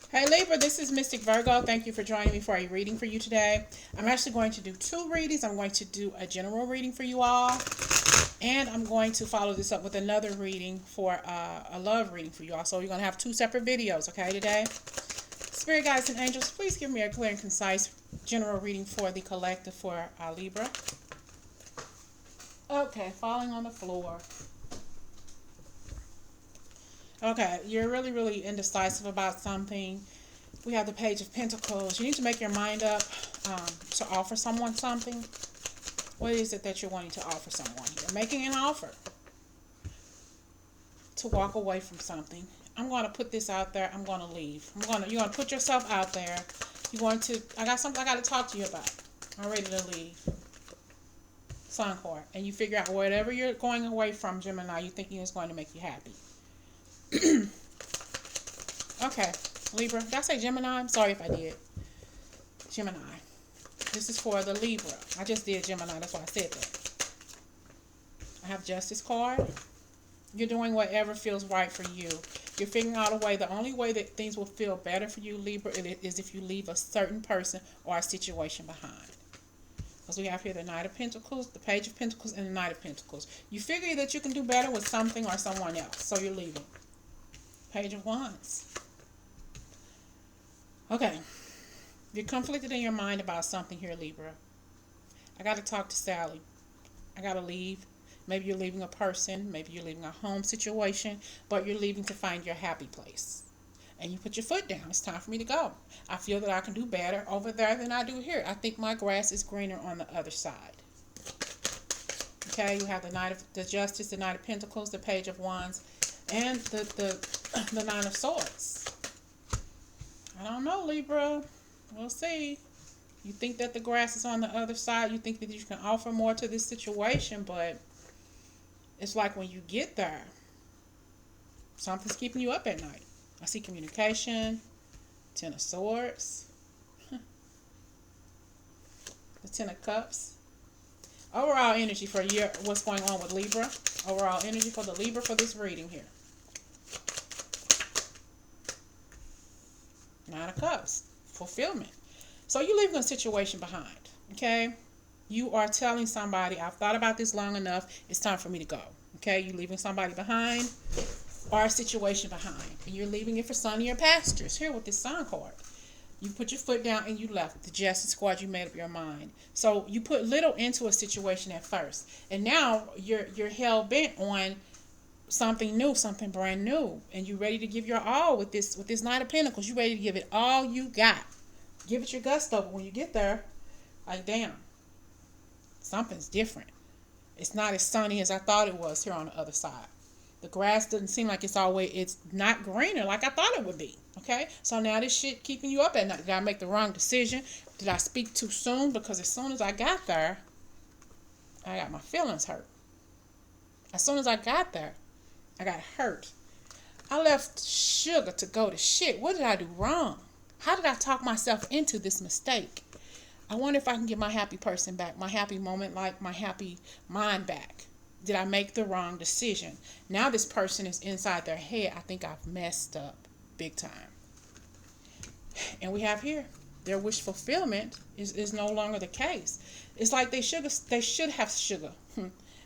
Hey Libra, this is Mystic Virgo. Thank you for joining me for a reading for you today. I'm actually going to do two readings. I'm going to do a general reading for you all, and I'm going to follow this up with another reading for a love reading for you all. So you're going to have two separate videos, okay, today? Spirit guides and angels, please give me a clear and concise general reading for the collective for Libra. Okay, falling on the floor. Okay, you're really, really indecisive about something. We have the Page of Pentacles. You need to make your mind up to offer someone something. What is it that you're wanting to offer someone here? Making an offer to walk away from something. I'm going to put this out there. I'm going to leave. You're going to put yourself out there. You're going to, I got something I got to talk to you about. I'm ready to leave. Sun card. And you figure out whatever you're going away from, Gemini, you thinking is going to make you happy. Okay, Libra. Did I say Gemini? I'm sorry if I did. Gemini. This is for the Libra. I just did Gemini. That's why I said that. I have Justice card. You're doing whatever feels right for you. You're figuring out a way. The only way that things will feel better for you, Libra, is if you leave a certain person or a situation behind. Because we have here the Knight of Pentacles, the Page of Pentacles, and the Knight of Pentacles. You figure that you can do better with something or someone else, so you're leaving. Page of Wands. Okay. You're conflicted in your mind about something here, Libra. I got to talk to Sally. I got to leave. Maybe you're leaving a person. Maybe you're leaving a home situation. But you're leaving to find your happy place. And you put your foot down. It's time for me to go. I feel that I can do better over there than I do here. I think my grass is greener on the other side. Okay, you have the Justice, the Knight of Pentacles, the Page of Wands, and the Nine of Swords. I don't know, Libra. We'll see. You think that the grass is on the other side. You think that you can offer more to this situation, but it's like when you get there, something's keeping you up at night. I see communication, Ten of Swords, the Ten of Cups. Overall energy for what's going on with Libra. Overall energy for the Libra for this reading here. Nine of Cups. Fulfillment. So you're leaving a situation behind. Okay? You are telling somebody, I've thought about this long enough. It's time for me to go. Okay? You're leaving somebody behind or a situation behind. And you're leaving it for sunnier pastures. Here with this Sun card. You put your foot down and you left. The Justice squad, you made up your mind. So you put little into a situation at first. And now you're hell bent on something new, something brand new. And you're ready to give your all with this Knight of Pentacles. You're ready to give it all you got. Give it your gusto. But when you get there, like, damn, something's different. It's not as sunny as I thought it was here on the other side. The grass doesn't seem like it's not greener like I thought it would be. Okay? So now this shit keeping you up at night. Did I make the wrong decision? Did I speak too soon? Because as soon as I got there, I got my feelings hurt. As soon as I got there, I got hurt. I left sugar to go to shit. What did I do wrong? How did I talk myself into this mistake? I wonder if I can get my happy person back, my happy moment, like my happy mind back. Did I make the wrong decision? Now this person is inside their head. I think I've messed up big time. And we have here, their wish fulfillment is no longer the case. It's like they should have sugar.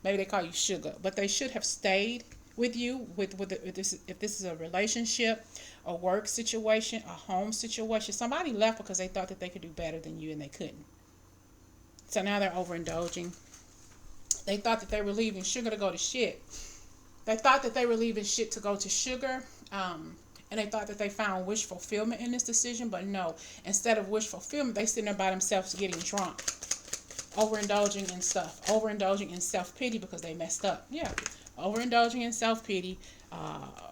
Maybe they call you sugar, but they should have stayed with you if this is a relationship, a work situation, a home situation. Somebody left because they thought that they could do better than you and they couldn't. So now they're overindulging. They thought that they were leaving sugar to go to shit. They thought that they were leaving shit to go to sugar. And they thought that they found wish fulfillment in this decision. But no. Instead of wish fulfillment, they sitting there by themselves getting drunk. Overindulging in stuff. Overindulging in self-pity because they messed up. Yeah. Overindulging in self-pity.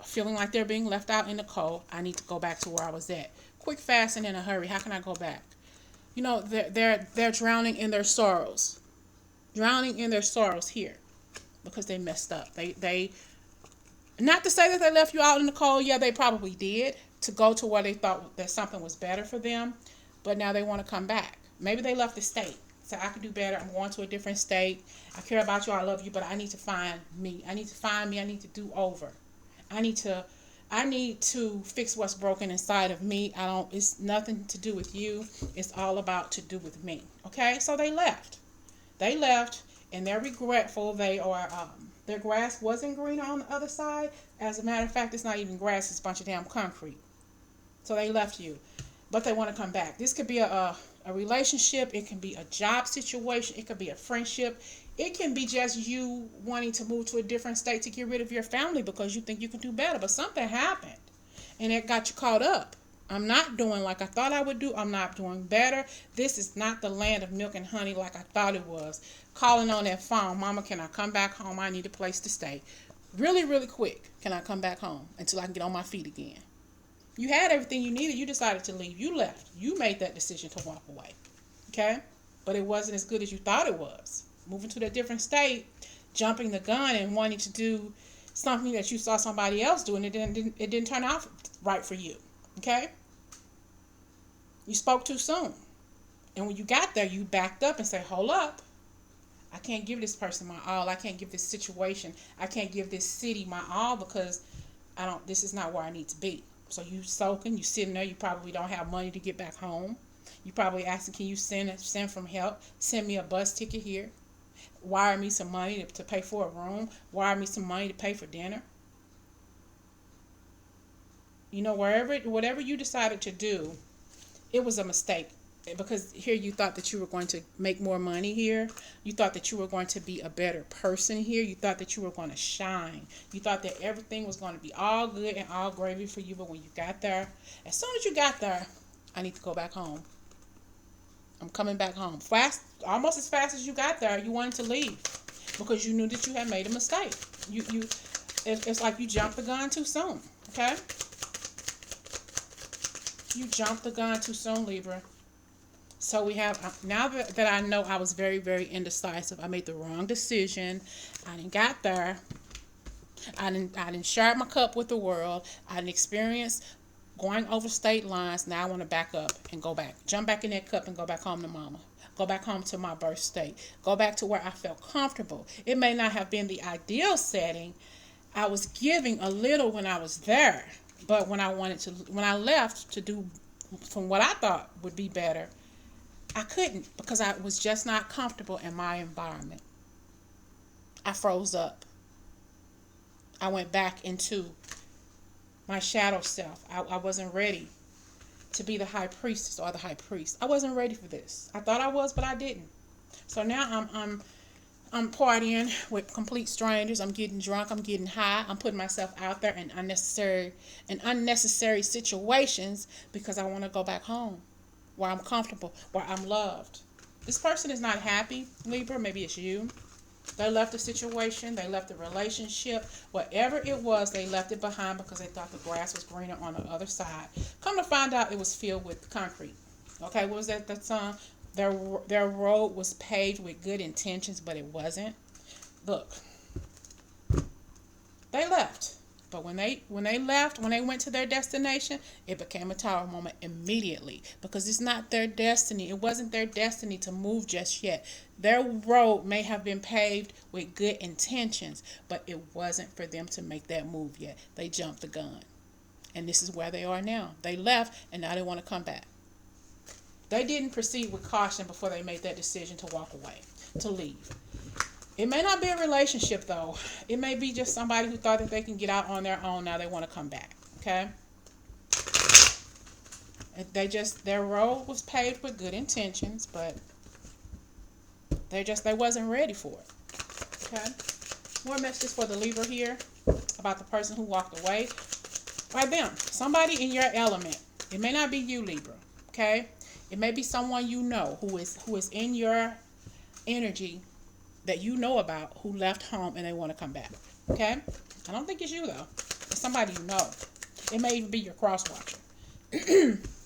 Feeling like they're being left out in the cold. I need to go back to where I was at. Quick, fast, and in a hurry. How can I go back? You know, they're drowning in their sorrows. Drowning in their sorrows here because they messed up. They not to say that they left you out in the cold. Yeah, they probably did to go to where they thought that something was better for them, but now they want to come back. Maybe they left the state. So I can do better. I'm going to a different state. I care about you. I love you, but I need to find me. I need to find me. I need to do over. I need to I need to fix what's broken inside of me. It's nothing to do with you. It's all about to do with me. Okay? So they left. They left and they're regretful. Their grass wasn't greener on the other side. As a matter of fact, it's not even grass, it's a bunch of damn concrete. So they left you. But they want to come back. This could be a relationship. It can be a job situation. It could be a friendship. It can be just you wanting to move to a different state to get rid of your family because you think you can do better. But something happened and it got you caught up. I'm not doing like I thought I would do. I'm not doing better. This is not the land of milk and honey like I thought it was. Calling on that phone. Mama, can I come back home? I need a place to stay. Really, really quick. Can I come back home until I can get on my feet again? You had everything you needed. You decided to leave. You left. You made that decision to walk away. Okay? But it wasn't as good as you thought it was. Moving to a different state, jumping the gun and wanting to do something that you saw somebody else do, and it didn't turn out right for you. Okay? You spoke too soon. And when you got there, you backed up and said, hold up. I can't give this person my all. I can't give this situation. I can't give this city my all because this is not where I need to be. So you soaking, you sitting there, you probably don't have money to get back home. You probably asking, can you send from help? Send me a bus ticket here. Wire me some money to pay for a room. Wire me some money to pay for dinner. You know, whatever you decided to do, it was a mistake. Because here you thought that you were going to make more money here. You thought that you were going to be a better person here. You thought that you were going to shine. You thought that everything was going to be all good and all gravy for you. But when you got there, as soon as you got there, I need to go back home. I'm coming back home. Fast, almost as fast as you got there, you wanted to leave. Because you knew that you had made a mistake. It's like you jumped the gun too soon. Okay? You jumped the gun too soon, Libra. So we have, now that I know I was very, very indecisive, I made the wrong decision. I didn't got there. I didn't share my cup with the world. I didn't experience going over state lines. Now I want to back up and go back. Jump back in that cup and go back home to mama. Go back home to my birth state. Go back to where I felt comfortable. It may not have been the ideal setting. I was giving a little when I was there. But when I left to do from what I thought would be better, I couldn't because I was just not comfortable in my environment. I froze up. I went back into my shadow self. I wasn't ready to be the high priestess or the high priest. I wasn't ready for this. I thought I was, but I didn't. So now I'm partying with complete strangers. I'm getting drunk. I'm getting high. I'm putting myself out there in unnecessary situations because I want to go back home. Where I'm comfortable, where I'm loved. This person is not happy, Libra. Maybe it's you. They left the situation. They left the relationship. Whatever it was, they left it behind because they thought the grass was greener on the other side. Come to find out, it was filled with concrete. Okay, what was that song? Their road was paved with good intentions, but it wasn't. Look, they left. But when they left, when they went to their destination, it became a tower moment immediately because it's not their destiny. It wasn't their destiny to move just yet. Their road may have been paved with good intentions, but it wasn't for them to make that move yet. They jumped the gun. And this is where they are now. They left, and now they want to come back. They didn't proceed with caution before they made that decision to walk away, to leave. It may not be a relationship, though. It may be just somebody who thought that they can get out on their own. Now they want to come back. Okay? Their road was paved with good intentions, but they wasn't ready for it. Okay? More messages for the Libra here about the person who walked away. By them. Somebody in your element. It may not be you, Libra. Okay? It may be someone you know who is in your energy that you know about who left home and they want to come back. Okay? I don't think it's you, though. It's somebody you know. It may even be your cross watcher.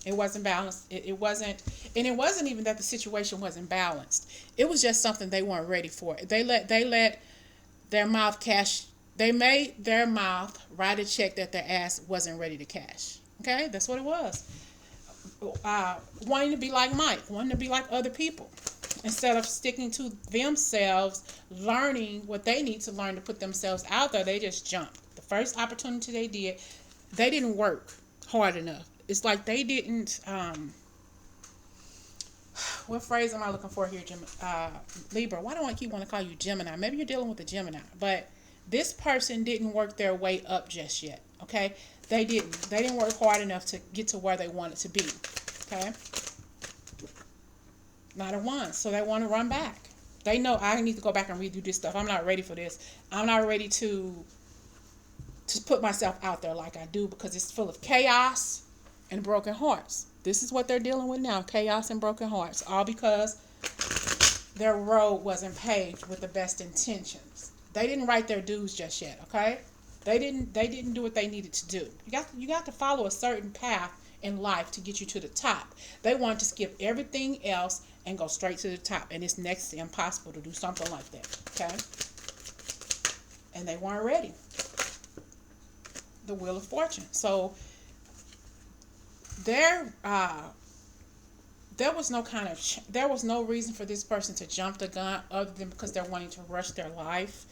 It wasn't balanced. It wasn't even that the situation wasn't balanced. It was just something they weren't ready for. They let their mouth cash. They made their mouth write a check that their ass wasn't ready to cash. Okay? That's what it was. Wanting to be like Mike. Wanting to be like other people. Instead of sticking to themselves, learning what they need to learn to put themselves out there, they just jumped. The first opportunity they did, they didn't work hard enough. It's like they didn't, what phrase am I looking for here, Libra? Why do I keep wanting to call you Gemini? Maybe you're dealing with a Gemini, but this person didn't work their way up just yet. Okay, they didn't work hard enough to get to where they wanted to be. Okay, not a one, so they want to run back. They know I need to go back and redo this stuff. I'm not ready for this. I'm not ready to put myself out there like I do, because it's full of chaos and broken hearts. This is what they're dealing with now, chaos and broken hearts, all because their road wasn't paved with the best intentions. They didn't write their dues just yet, okay? They didn't do what they needed to do. You got to follow a certain path in life to get you to the top. They want to skip everything else and go straight to the top, and it's next to impossible to do something like that, okay? And they weren't ready. The Wheel of Fortune. So there was no reason for this person to jump the gun other than because they're wanting to rush their life.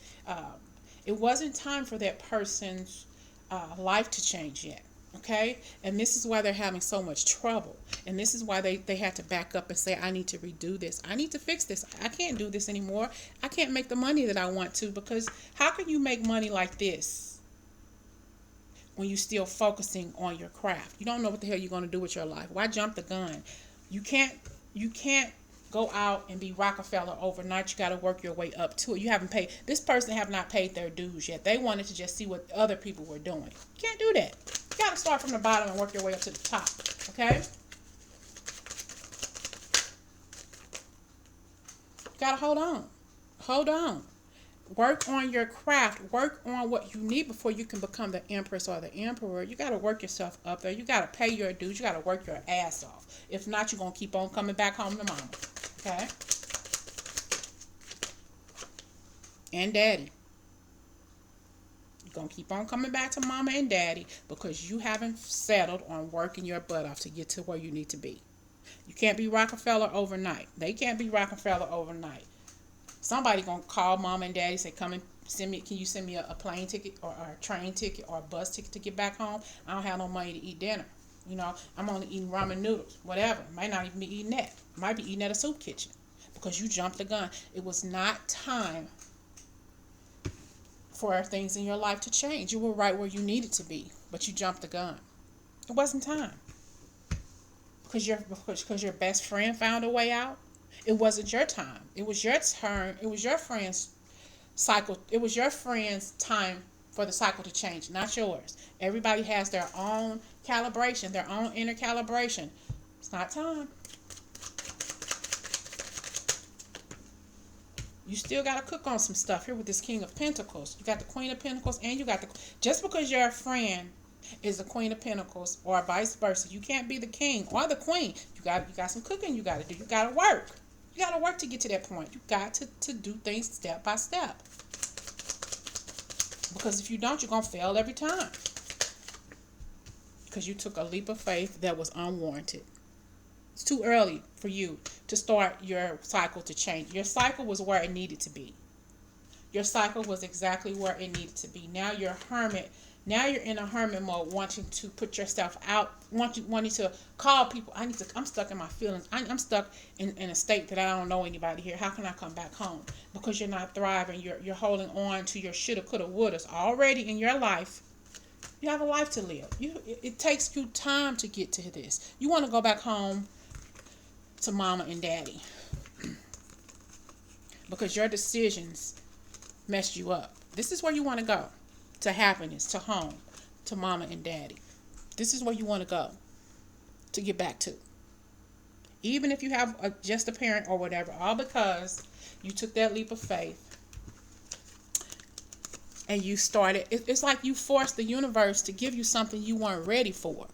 It wasn't time for that person's life to change yet. Okay, and this is why they're having so much trouble, and this is why they had to back up and say, I need to redo this, I need to fix this, I can't do this anymore, I can't make the money that I want to, because how can you make money like this when you're still focusing on your craft? You don't know what the hell you're going to do with your life. Why jump the gun? You can't go out and be Rockefeller overnight. You got to work your way up to it. You haven't paid. This person have not paid their dues yet. They wanted to just see what other people were doing. You can't do that. You got to start from the bottom and work your way up to the top. Okay? You got to hold on. Hold on. Work on your craft. Work on what you need before you can become the empress or the emperor. You got to work yourself up there. You got to pay your dues. You got to work your ass off. If not, you're going to keep on coming back home to mama. Okay? And daddy. You're going to keep on coming back to mama and daddy because you haven't settled on working your butt off to get to where you need to be. You can't be Rockefeller overnight. They can't be Rockefeller overnight. Somebody going to call mom and daddy, say, come and send me, can you send me a plane ticket or a train ticket or a bus ticket to get back home? I don't have no money to eat dinner. You know, I'm only eating ramen noodles, whatever. Might not even be eating that. Might be eating at a soup kitchen because you jumped the gun. It was not time for things in your life to change. You were right where you needed to be, but you jumped the gun. It wasn't time because your best friend found a way out. It wasn't your time. It was your turn. It was your friend's cycle. It was your friend's time for the cycle to change, not yours. Everybody has their own calibration, their own inner calibration. It's not time. You still got to cook on some stuff here with this King of Pentacles. You got the Queen of Pentacles and you got the... Just because your friend is the Queen of Pentacles or vice versa, you can't be the king or the queen. You got some cooking you got to do. You got to work. You got to work to get to that point. You got to do things step by step. Because if you don't, you're going to fail every time. Because you took a leap of faith that was unwarranted. It's too early for you to start your cycle to change. Your cycle was where it needed to be. Your cycle was exactly where it needed to be. Now you're a hermit. Now you're in a hermit mode, wanting to put yourself out, wanting to call people. I'm stuck in my feelings. I'm stuck in a state that I don't know anybody here. How can I come back home? Because you're not thriving. You're holding on to your shoulda, coulda, wouldas already in your life. You have a life to live. It takes you time to get to this. You want to go back home to mama and daddy because your decisions messed you up. This is where you want to go. To happiness, to home, to mama and daddy. This is where you want to go to get back to. Even if you have just a parent or whatever, all because you took that leap of faith and you started. It's like you forced the universe to give you something you weren't ready for.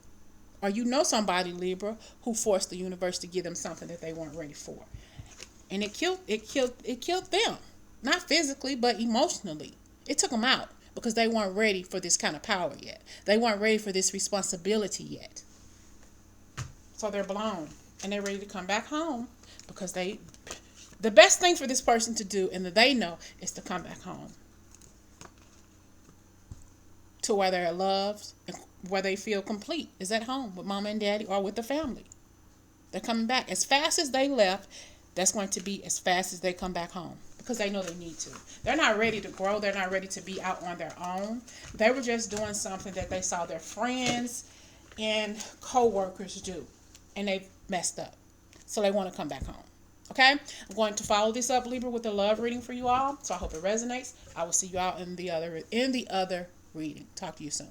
Or you know somebody, Libra, who forced the universe to give them something that they weren't ready for. And it killed them. Not physically, but emotionally. It took them out. Because they weren't ready for this kind of power yet. They weren't ready for this responsibility yet. So they're blown. And they're ready to come back home. Because the best thing for this person to do, and that they know, is to come back home. To where they're loved, where they feel complete is at home with mama and daddy or with the family. They're coming back. As fast as they left, that's going to be as fast as they come back home because they know they need to. They're not ready to grow. They're not ready to be out on their own. They were just doing something that they saw their friends and co-workers do, and they messed up. So they want to come back home. Okay? I'm going to follow this up, Libra, with a love reading for you all. So I hope it resonates. I will see you out in the other reading. Talk to you soon.